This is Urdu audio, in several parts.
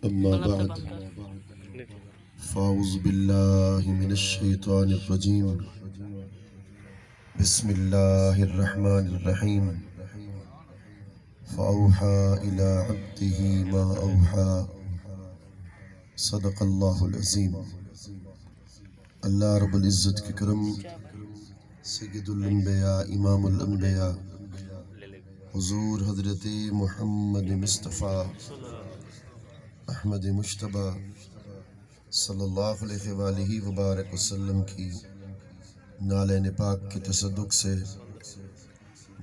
أما بعد فأعوذ بالله من الشيطان الرجيم بسم الله الرحمن الرحيم فأوحى إلى عبده ما أوحى صدق الله العظيم۔ اللہ رب العزت کے کرم، سید الانبیاء امام الانبیاء حضور حضرت محمد مصطفیٰ احمد مجتبیٰ صلی اللہ علیہ وآلہ وبارک وسلم کی نالین پاک کے تصدق سے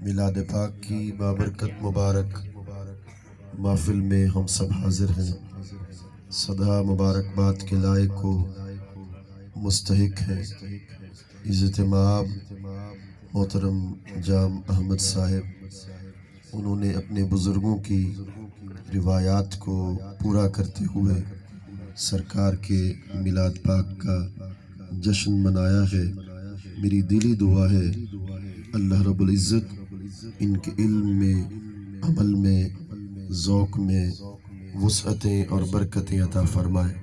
میلاد پاک کی بابرکت مبارک محفل میں ہم سب حاضر ہیں۔ صدا مبارکباد کے لائق کو مستحق ہے عزت مآب محترم جام احمد صاحب۔ انہوں نے اپنے بزرگوں کی روایات کو پورا کرتے ہوئے سرکار کے میلاد پاک کا جشن منایا ہے۔ میری دلی دعا ہے اللہ رب العزت ان کے علم میں، عمل میں، ذوق میں وسعتیں اور برکتیں عطا فرمائے۔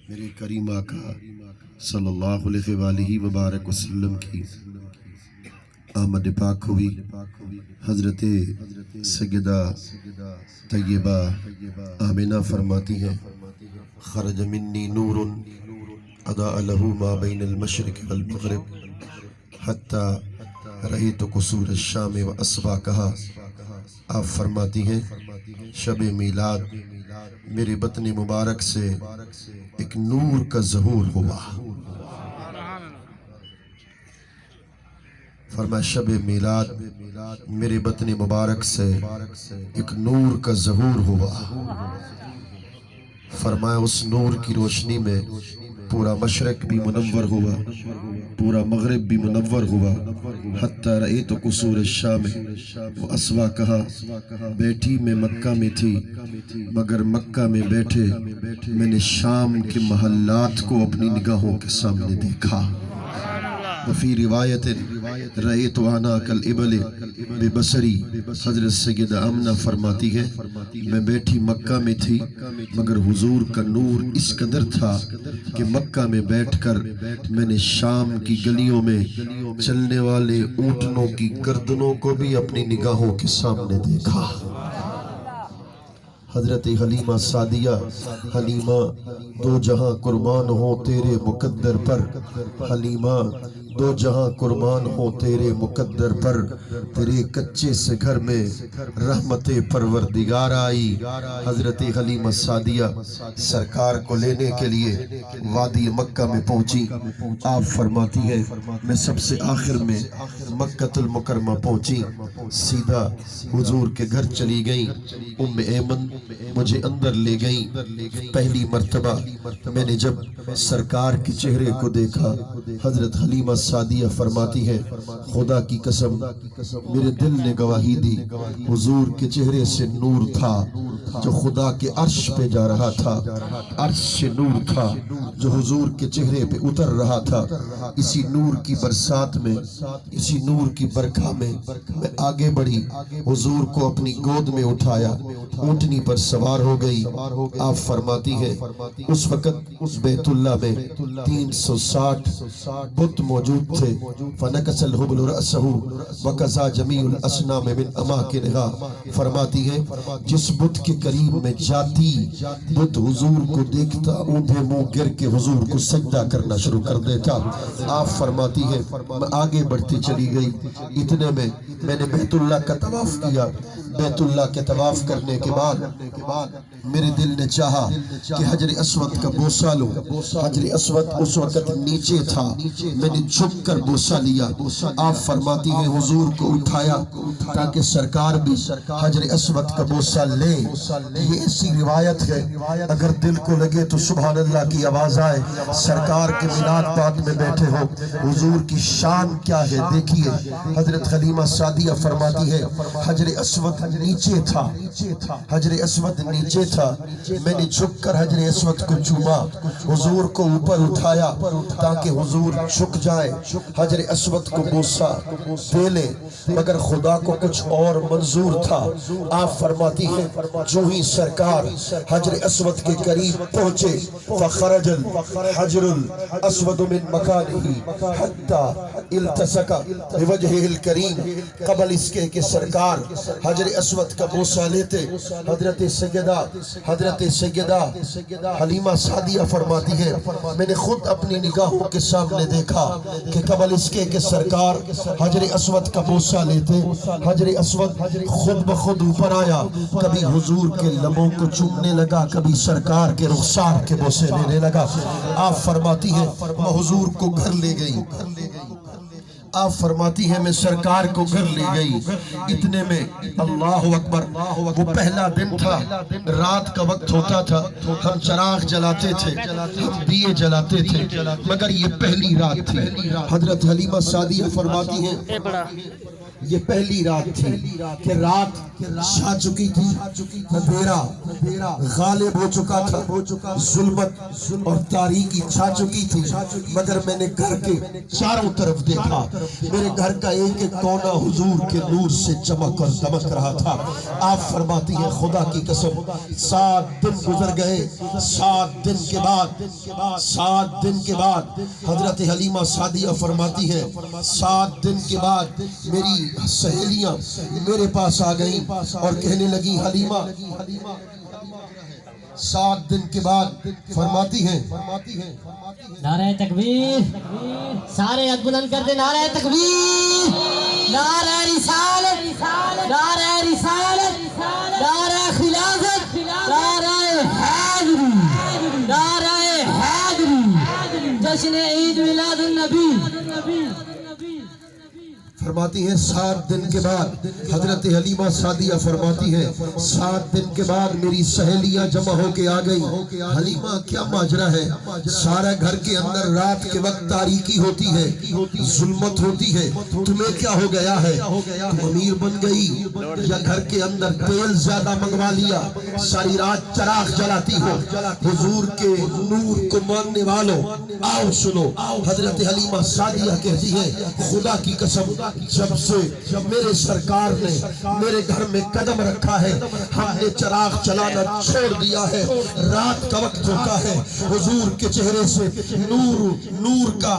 میرے کریم آقا صلی اللہ علیہ وآلہ وبارک وسلم کی آمد پاک ہوئی۔ حضرت سیدہ طیبہ آمنہ فرماتی ہیں خرج منی نور اضاء له ما بین المشرق والمغرب حتی رأیت قصور الشام واسواقها۔ آپ فرماتی ہیں شب میلاد میرے بطن مبارک سے ایک نور کا ظہور ہوا۔ فرمایا شب میلاد میرے بطن مبارک سے ایک نور کا ظہور ہوا۔ فرمایا اس نور کی روشنی میں پورا مشرق بھی منور ہوا، پورا مغرب بھی منور ہوا۔ حتی رأیت قصور الشام واسواقها، بیٹھی میں مکہ میں تھی مگر مکہ میں بیٹھے میں نے شام کے محلات کو اپنی نگاہوں کے سامنے دیکھا۔ وفی روایت رأیت اعناق الابل ببصری۔ حضرت سیدہ آمنہ فرماتی ہے میں بیٹھی مکہ میں تھی مگر حضور کا نور اس قدر تھا کہ مکہ میں بیٹھ کر میں نے شام کی گلیوں میں چلنے والے اونٹنوں کی گردنوں کو بھی اپنی نگاہوں کے سامنے دیکھا۔ حضرت حلیمہ سعدیہ، حلیمہ دو جہاں قربان ہو تیرے مقدر پر، حلیمہ دو جہاں قربان ہو تیرے مقدر پر، تیرے کچے سے گھر میں رحمت پروردگار آئی۔ حضرت حلیمہ سعدیہ سرکار کو لینے کے لیے وادی مکہ میں پہنچی۔ آپ فرماتی ہے میں سب سے آخر میں مکہ المکرمہ پہنچی، سیدھا حضور کے گھر چلی گئیں۔ ام ایمن مجھے اندر لے گئیں۔ پہلی مرتبہ میں نے جب سرکار کے چہرے کو دیکھا، حضرت حلیمہ سعدیہ فرماتی ہے خدا کی قسم میرے دل نے گواہی دی حضور کے چہرے سے نور تھا جو خدا کے عرش پہ جا رہا تھا، عرش سے نور تھا جو حضور کے چہرے پہ اتر رہا تھا۔ اسی نور کی برسات میں، اسی نور کی برکھا میں میں آگے بڑھی، حضور کو اپنی گود میں اٹھایا، اونٹنی پر سوار ہو گئی۔ آپ فرماتی ہے اس وقت بیت اللہ میں 360 بت موجود تھے۔ فَنَكَسَ الْحُبْلُ رَأْسَهُ وَكَزَا جَمِيعُ الْأَصْنَامِ مِنْ أَمَاكِنِهَا۔ فرماتی ہے جس بت کے قریب میں جاتی بت حضور کو دیکھتا اونھے منہ گر کے حضور کو سجدہ کرنا شروع کر دیتا۔ آپ فرماتی ہے میں آگے بڑھتی چلی گئی، اتنے میں نے بیت اللہ کا طواف کیا۔ بیت اللہ کے طواف کرنے کے بعد میرے دل نے چاہا کہ حجر اسود کا بوسہ لوں۔ حجر اسود اس وقت نیچے تھا، میں نے جھک کر بوسہ لیا۔ آپ فرماتی ہیں حضور کو اٹھایا تاکہ سرکار بھی حجر اسود کا بوسہ لے۔ یہ ایسی روایت ہے اگر دل کو لگے تو سبحان اللہ کی آواز آئے۔ سرکار کے میلاد پاک میں بیٹھے ہو، حضور کی شان کیا ہے دیکھیے۔ حضرت حلیمہ سعدیہ فرماتی ہے حجر اسود نیچے تھا، حجر اسود نیچے تھا، میں نے جھک کر حجر اسود کو چوما، حضور کو اوپر اٹھایا تاکہ حضور جھک جائے، حجر اسود کو بوسا دے لے، مگر خدا کو کچھ اور منظور تھا۔ آپ فرماتی ہیں جو ہی سرکار حجر اسود کے قریب پہنچے فخرج الحجر الاسود من مکانہ حتی التصق بوجہہ الکریم، قبل اس کے کہ سرکار حجر اسود کا بوسہ لیتے، حضرت سیدہ حلیمہ سعدیہ فرماتی ہے میں نے خود اپنی نگاہوں کے سامنے دیکھا کہ قبل اس کے کہ سرکار حجر اسود کا بوسہ لیتے، حجر اسود خود بخود اوپر آیا، کبھی حضور کے لبوں کو چومنے لگا، کبھی سرکار کے رخسار کے بوسے لینے لگا۔ آپ فرماتی ہیں میں حضور کو گھر لے گئی، آپ فرماتی ہیں میں سرکار کو گھر لے گئی، اتنے میں اللہ اکبر، وہ پہلا دن تھا، رات کا وقت ہوتا تھا، ہم چراغ جلاتے تھے، ہم دیے جلاتے تھے، مگر یہ پہلی رات تھی۔ حضرت حلیمہ سعدیہ فرماتی ہیں یہ پہلی رات تھی کہ رات چھا چکی تھی، اندھیرا غالب ہو چکا تھا، ظلمت اور تاریکی چھا چکی تھی، مگر میں نے گھر کے چاروں طرف دیکھا، میرے گھر کا ایک ایک کونا حضور کے نور سے چمک اور دمک رہا تھا۔ آپ فرماتی ہیں خدا کی قسم 7 دن گزر گئے، 7 دن کے بعد حضرت حلیمہ سعدیہ فرماتی ہے 7 دن کے بعد میری سہیلیاں میرے پاس آ گئیں اور کہنے لگی حلیمہ، 7 دن کے بعد فرماتی ہیں نعرہ تکبیر، سارے ہاتھ بلند کر دیں، نعرہ تکبیر، نعرہ رسالت، نعرہ رسالت، نعرہ خلافت، نعرہ حیدری، نعرہ حیدری، جشن عید میلاد النبی۔ فرماتی ہیں 7 دن کے بعد حضرت حلیمہ سعدیہ فرماتی ہیں 7 دن کے بعد میری سہیلیاں جمع ہو کے آ گئی۔ حلیمہ کیا ماجرا ہے؟ سارا گھر کے اندر رات کے وقت تاریکی ہوتی ہے، ظلمت ہوتی ہے، تمہیں کیا ہو گیا ہے؟ تم امیر بن گئی یا گھر کے اندر تیل زیادہ منگوا لیا؟ ساری رات چراغ جلاتی ہو، حضور کے نور کو ماننے والوں آؤ سنو۔ حضرت حلیمہ سعدیہ کہتی ہے خدا کی قسم جب سے میرے سرکار نے میرے گھر میں قدم رکھا ہے ہم نے چراغ چلانا چھوڑ دیا ہے، رات کا وقت ہوتا ہے، حضور کے چہرے سے نور کا